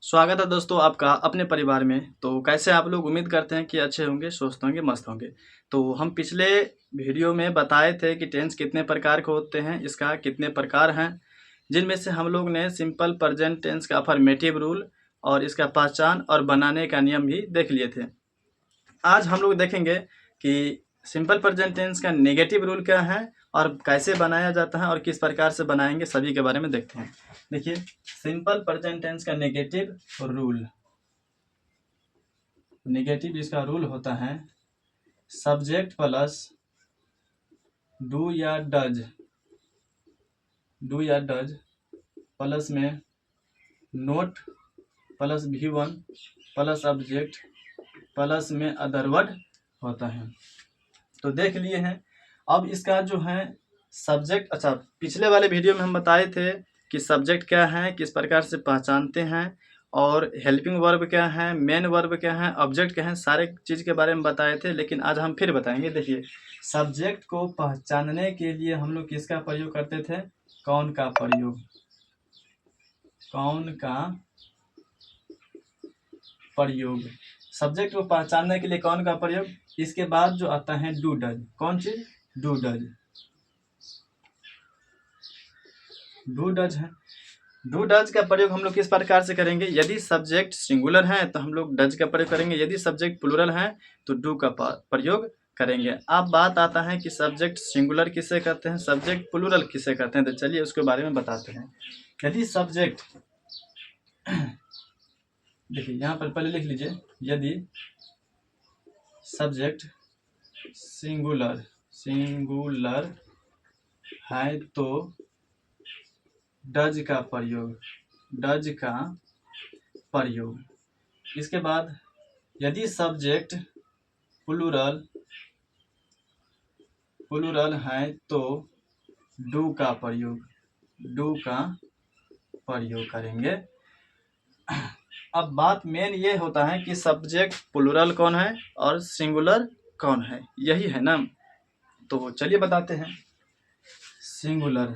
स्वागत है दोस्तों आपका अपने परिवार में। तो कैसे आप लोग? उम्मीद करते हैं कि अच्छे होंगे, स्वस्थ होंगे, मस्त होंगे। तो हम पिछले वीडियो में बताए थे कि टेंस कितने प्रकार के होते हैं, इसका कितने प्रकार हैं, जिनमें से हम लोग ने सिंपल प्रेजेंट टेंस का अफर्मेटिव रूल और इसका पहचान और बनाने का नियम भी देख लिए थे। आज हम लोग देखेंगे कि सिंपल प्रेजेंट टेंस का नेगेटिव रूल क्या है और कैसे बनाया जाता है और किस प्रकार से बनाएंगे, सभी के बारे में देखते हैं। देखिए, सिंपल प्रेजेंट टेंस का नेगेटिव इसका रूल होता है सब्जेक्ट प्लस डू या डज प्लस में note plus V1 plus object plus में अदर वर्ड होता है। तो देख लिए हैं। अब इसका जो है सब्जेक्ट, अच्छा, पिछले वाले वीडियो में हम बताए थे कि सब्जेक्ट क्या है, किस प्रकार से पहचानते हैं, और हेल्पिंग वर्ब क्या है, मेन वर्ब क्या है, ऑब्जेक्ट क्या है, सारे चीज़ के बारे में बताए थे। लेकिन आज हम फिर बताएंगे। देखिए, सब्जेक्ट को पहचानने के लिए हम लोग किसका प्रयोग करते थे? कौन का प्रयोग। सब्जेक्ट को पहचानने के लिए कौन का प्रयोग। इसके बाद जो आता है डू डज। कौन चीज? डू डज है। डू डज का प्रयोग हम लोग किस प्रकार से करेंगे? यदि सब्जेक्ट सिंगुलर है तो हम लोग डज का प्रयोग करेंगे, यदि सब्जेक्ट प्लूरल है तो डू का प्रयोग करेंगे। अब बात आता है कि सब्जेक्ट सिंगुलर किसे कहते हैं, सब्जेक्ट प्लूरल किसे कहते हैं। तो चलिए उसके बारे में बताते हैं। यदि सब्जेक्ट देखिए, यहाँ पर पहले लिख लीजिए, यदि सब्जेक्ट सिंगुलर है तो डज का प्रयोग। इसके बाद यदि सब्जेक्ट प्लूरल है तो डू का प्रयोग करेंगे। अब बात मेन ये होता है कि सब्जेक्ट प्लूरल कौन है और सिंगुलर कौन है, यही है ना। तो चलिए बताते हैं। सिंगुलर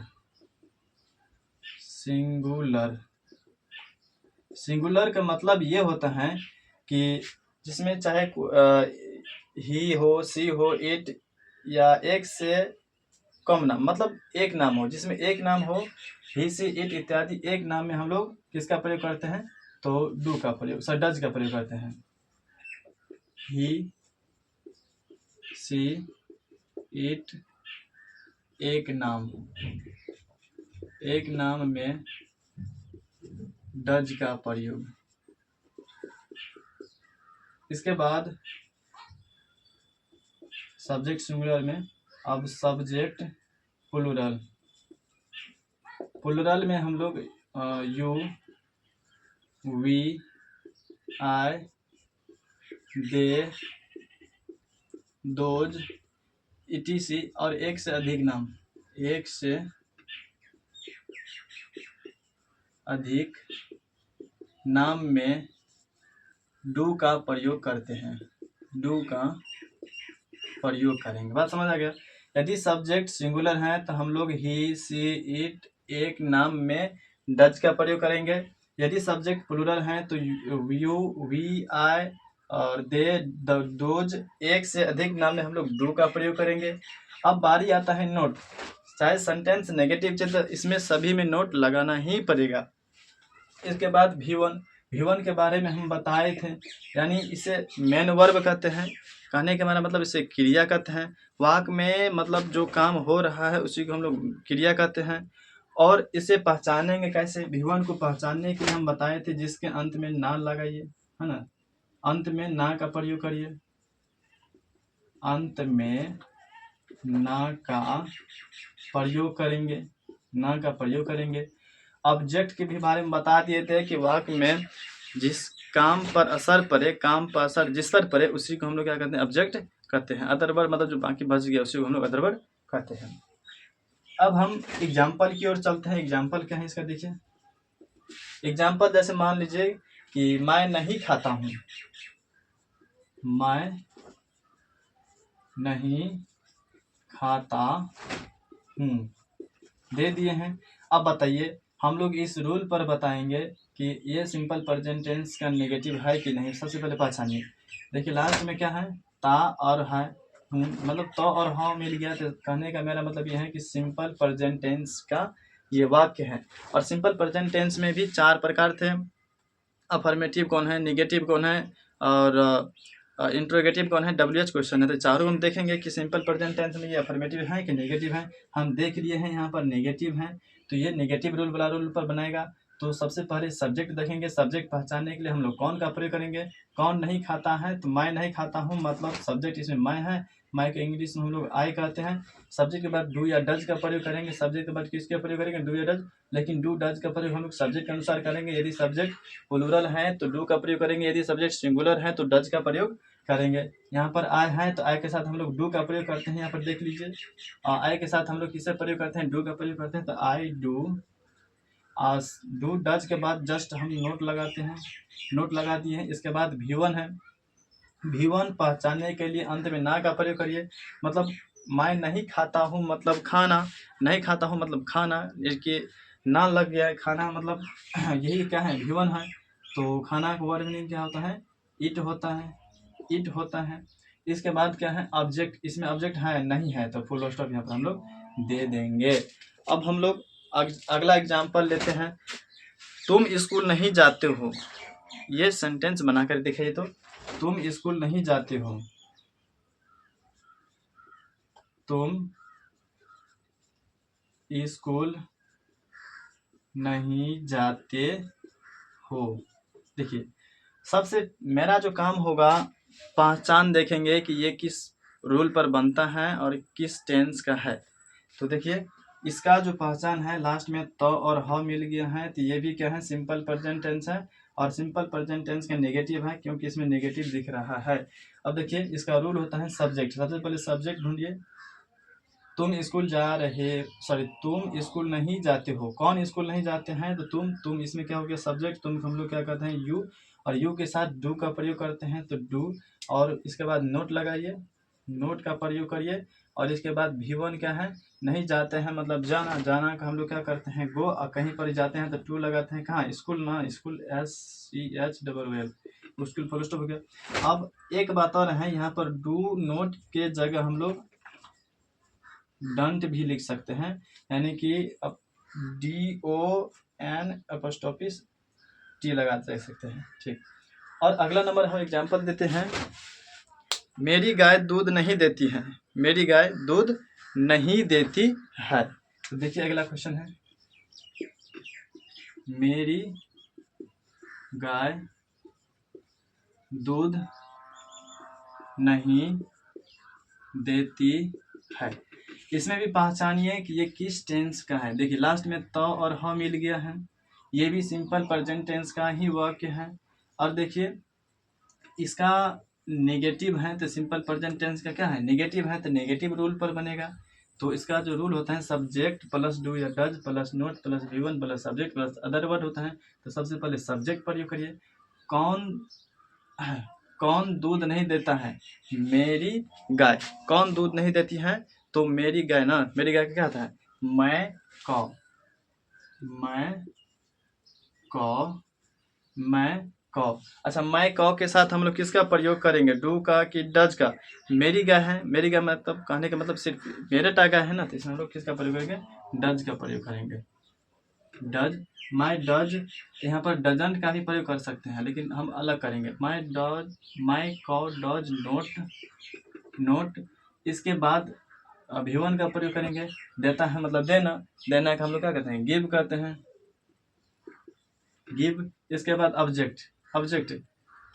का मतलब ये होता है कि जिसमें चाहे ही हो, सी हो, इट या एक से कम नाम, मतलब एक नाम हो, जिसमें एक नाम हो, ही, सी, इट इत्यादि एक नाम में हम लोग किसका प्रयोग करते हैं? तो डू का प्रयोग, डज का प्रयोग करते हैं। ही, सी, इट एक नाम में डज का प्रयोग। इसके बाद सब्जेक्ट सिंगुलर में अब सब्जेक्ट प्लूरल में हम लोग you, we, I, they, those, etc और एक से अधिक नाम में डू का प्रयोग करते हैं, डू का प्रयोग करेंगे। बात समझ आ गया। यदि सब्जेक्ट सिंगुलर है तो हम लोग ही, सी, इट एक नाम में डज का प्रयोग करेंगे। यदि सब्जेक्ट प्लूरल है तो यू, वी, आई और दे, दोज एक से अधिक नाम में हम लोग डू का प्रयोग करेंगे। अब बारी आता है नोट। चाहे सेंटेंस नेगेटिव चले तो इसमें सभी में नोट लगाना ही पड़ेगा। इसके बाद V1 के बारे में हम बताए थे, यानी इसे मेन वर्ब कहते हैं। कहने के मतलब इसे क्रिया कहते हैं। वाक्य में मतलब जो काम हो रहा है उसी को हम लोग क्रिया कहते हैं। और इसे पहचानेंगे कैसे? V1 को पहचानने के लिए हम बताए थे जिसके अंत में ना लगाइए, है ना, अंत में ना का प्रयोग करिए, अंत में ना का प्रयोग करेंगे। ऑब्जेक्ट के भी बारे में बता दिए थे कि वाक्य में जिस काम पर असर जिस पर पड़े उसी को हम लोग क्या कहते हैं? ऑब्जेक्ट कहते हैं। अदर वर्ड मतलब जो बाकी बच गया उसी को हम लोग अदर वर्ड कहते हैं। अब हम एग्जाम्पल की ओर चलते हैं। एग्जाम्पल क्या है इसका? देखिए, एग्जाम्पल जैसे मान लीजिए कि मैं नहीं खाता हूँ, मैं नहीं खाता हूँ, दे दिए हैं। अब बताइए, हम लोग इस रूल पर बताएंगे कि ये सिंपल प्रेजेंट टेंस का नेगेटिव है कि नहीं, सबसे पहले पहचानिए। देखिए लास्ट में क्या है, ता और है, मतलब तो और हाँ मिल गया, तो कहने का मेरा मतलब ये है कि सिंपल प्रेजेंट टेंस का ये वाक्य है। और सिंपल प्रेजेंट टेंस में भी 4 प्रकार थे, अफर्मेटिव कौन है, निगेटिव कौन है और इंट्रोगेटिव कौन है, WH क्वेश्चन है। तो चारों हम देखेंगे कि सिंपल प्रेजेंट टेंस में ये अफर्मेटिव है कि नेगेटिव है। हम देख लिए हैं यहाँ पर नेगेटिव है, तो ये नेगेटिव रूल वाला रूल पर बनाएगा। तो सबसे पहले सब्जेक्ट देखेंगे, सब्जेक्ट पहचानने के लिए हम लोग कौन का प्रयोग करेंगे, कौन नहीं खाता है, तो मैं नहीं खाता हूँ, मतलब सब्जेक्ट इसमें मैं है, मैं के इंग्लिश में हम लोग आई कहते हैं। सब्जेक्ट के बाद डू या डज का प्रयोग करेंगे, सब्जेक्ट के बाद किसका प्रयोग करेंगे, डू या डज, लेकिन डू डज का प्रयोग हम लोग सब्जेक्ट के अनुसार करेंगे। यदि सब्जेक्ट प्लूरल है तो डू का प्रयोग करेंगे, यदि सब्जेक्ट सिंगुलर है तो डज का प्रयोग करेंगे। यहाँ पर आय है तो आय के साथ हम लोग डू का प्रयोग करते हैं, यहाँ पर देख लीजिए। आय के साथ हम लोग किससे प्रयोग करते हैं, डू का प्रयोग करते हैं, तो आई डू। डू डज के बाद जस्ट हम नोट लगाते हैं, नोट लगा दिए हैं। इसके बाद V1 है, V1 पहचानने के लिए अंत में ना का प्रयोग करिए, मतलब मैं नहीं खाता हूँ मतलब खाना, नहीं खाता हूँ मतलब खाना, इसके ना लग गया है, खाना मतलब यही क्या है, V1 है। तो खाना का वर्ब मीनिंग क्या होता है, इट होता है, इट होता है। इसके बाद क्या है, ऑब्जेक्ट, इसमें ऑब्जेक्ट है नहीं है तो फुल स्टॉप यहाँ पर हम लोग दे देंगे। अब हम लोग अगला एग्जाम्पल लेते हैं, तुम स्कूल नहीं जाते हो, ये सेंटेंस बनाकर दिखाइए। तो तुम स्कूल नहीं जाते हो, तुम स्कूल नहीं जाते हो। देखिए सबसे मेरा जो काम होगा, पहचान देखेंगे कि ये किस रूल पर बनता है और किस टेंस का है। तो देखिए इसका जो पहचान है, लास्ट में तो और ह मिल गया है, तो ये भी क्या है, सिंपल प्रेजेंट टेंस है। और सिंपल प्रेजेंट टेंस का नेगेटिव है क्योंकि इसमें नेगेटिव दिख रहा है। अब देखिए इसका रूल होता है सब्जेक्ट, सबसे पहले सब्जेक्ट ढूंढिए। तुम स्कूल जा रहे, सॉरी तुम स्कूल नहीं जाते हो, कौन स्कूल नहीं जाते हैं, तो तुम इसमें क्या हो गया, सब्जेक्ट, तुम हम लोग क्या करते हैं, यू, और यू के साथ डू का प्रयोग करते हैं, तो डू। और इसके बाद नोट लगाइए, नोट का प्रयोग करिए। और इसके बाद V1 क्या है, नहीं जाते हैं मतलब जाना, जाना का हम लोग क्या करते हैं, गो, और कहीं पर जाते हैं तो टू लगाते हैं, कहाँ, स्कूल ना, school SCHLL, school full stop हो गया। अब एक बात और है, यहाँ पर डू नोट के जगह हम लोग डंट भी लिख सकते हैं, यानी कि DON' लगा सकते हैं, ठीक। और अगला नंबर हम एग्जांपल देते हैं, मेरी गाय दूध नहीं देती है, मेरी गाय दूध नहीं देती है। तो देखिए अगला क्वेश्चन है, मेरी गाय दूध नहीं देती है। इसमें भी पहचानिए कि ये किस टेंस का है। देखिए लास्ट में तो और ह मिल गया है, ये भी सिंपल प्रेजेंट टेंस का ही वाक्य है। और देखिए इसका नेगेटिव है, तो सिंपल प्रेजेंट टेंस का क्या है, नेगेटिव है, तो नेगेटिव रूल पर बनेगा। तो इसका जो रूल होता है, सब्जेक्ट प्लस डू या does plus note plus V1 plus subject plus other word होता है। तो सबसे पहले सब्जेक्ट प्रयोग करिए, कौन दूध नहीं देता है, मेरी गाय, कौन दूध नहीं देती है, तो मेरी गाय ना, मेरी गाय का क्या होता है, मैं कौ, मैं कौ। अच्छा, मैं कौ के साथ हम लोग किसका प्रयोग करेंगे, डू का कि डज का, मेरी गाय है, मेरी गाय मतलब कहने का मतलब सिर्फ मेरे टा गाय है ना, तो इसमें हम लोग किसका प्रयोग करेंगे, डज का प्रयोग करेंगे, डज। माई डज, यहाँ पर डजंट का भी प्रयोग कर सकते हैं, लेकिन हम अलग करेंगे, माई कौ डज नोट। इसके बाद V1 का प्रयोग करेंगे, देता है मतलब देना, देना का हम लोग क्या कहते हैं, गिव कहते हैं, गिव। इसके बाद ऑब्जेक्ट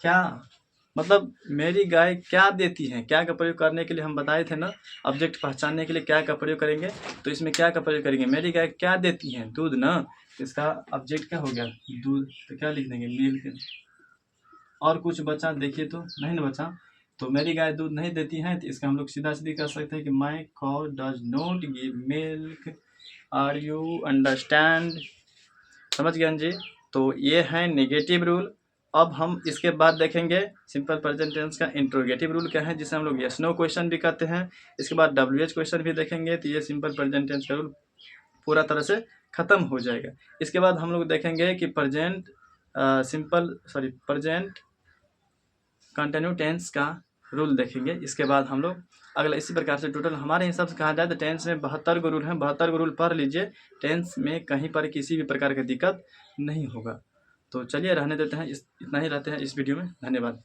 क्या, मतलब मेरी गाय क्या देती है, क्या का प्रयोग करने के लिए हम बताए थे ना, ऑब्जेक्ट पहचानने के लिए क्या का प्रयोग करेंगे, तो इसमें क्या का प्रयोग करेंगे, मेरी गाय क्या देती है, दूध ना, इसका ऑब्जेक्ट क्या हो गया, दूध, तो क्या लिख देंगे, मिल्क। और कुछ बचा देखिए तो नहीं ना बचा, तो मेरी गाय दूध नहीं देती है, तो इसका हम लोग सीधा सीधी कर सकते हैं कि my cow does not give milk, are you understand, समझ गए जी। तो ये है नेगेटिव रूल। अब हम इसके बाद देखेंगे सिंपल प्रेजेंट टेंस का इंट्रोगेटिव रूल क्या है, जिसे हम लोग यस नो क्वेश्चन भी कहते हैं। इसके बाद WH क्वेश्चन भी देखेंगे, तो ये सिंपल प्रेजेंट टेंस का रूल पूरा तरह से खत्म हो जाएगा। इसके बाद हम लोग देखेंगे कि प्रेजेंट प्रेजेंट कंटिन्यू टेंस का रूल देखेंगे। इसके बाद हम लोग अगला इसी प्रकार से टोटल हमारे हिसाब से कहा जाए तो टेंस में 72 गो रूल हैं। 72 गो रूल पढ़ लीजिए, टेंस में कहीं पर किसी भी प्रकार की दिक्कत नहीं होगा। तो चलिए रहने देते हैं, इतना ही रहते हैं इस वीडियो में। धन्यवाद।